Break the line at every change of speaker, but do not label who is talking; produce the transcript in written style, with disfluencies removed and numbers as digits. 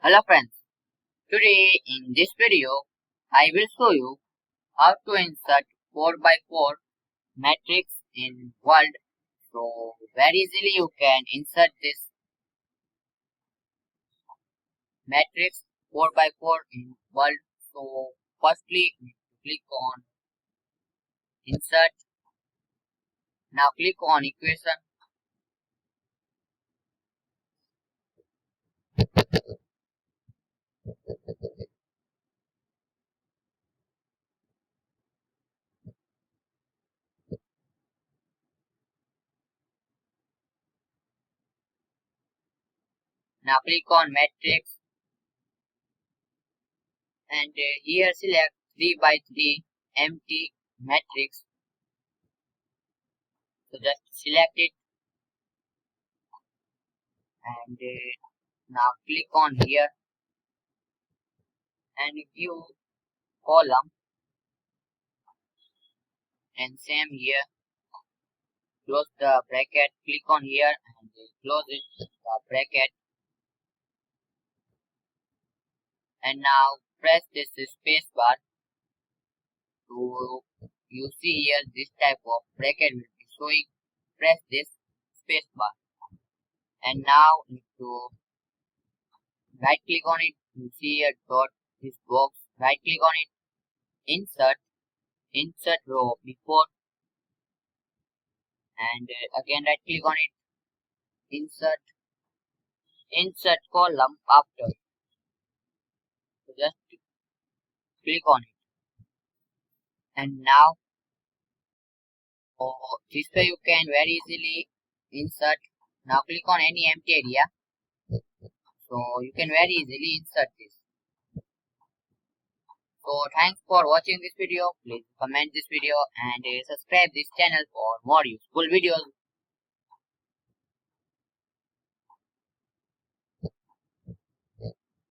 Hello friends, today in this video I will show you how to insert 4 by 4 matrix in Word. So very easily you can insert this matrix 4 by 4 in Word. So firstly click on insert. Now click on equation. Now click on matrix and here select 3 by 3 empty matrix. So just select it and now click on here and give column and same here. Close the bracket, click on here and close it, the bracket, and now press this space bar. To you see here this type of bracket will be showing. Press this space bar and now need to right click on it. You see here dot this box, right click on it, insert row before, and again right click on it, insert column after. So just click on it and now this way you can very easily insert. Now click on any empty area, so you can very easily insert this. So thanks for watching this video. Please comment this video and subscribe this channel for more useful videos.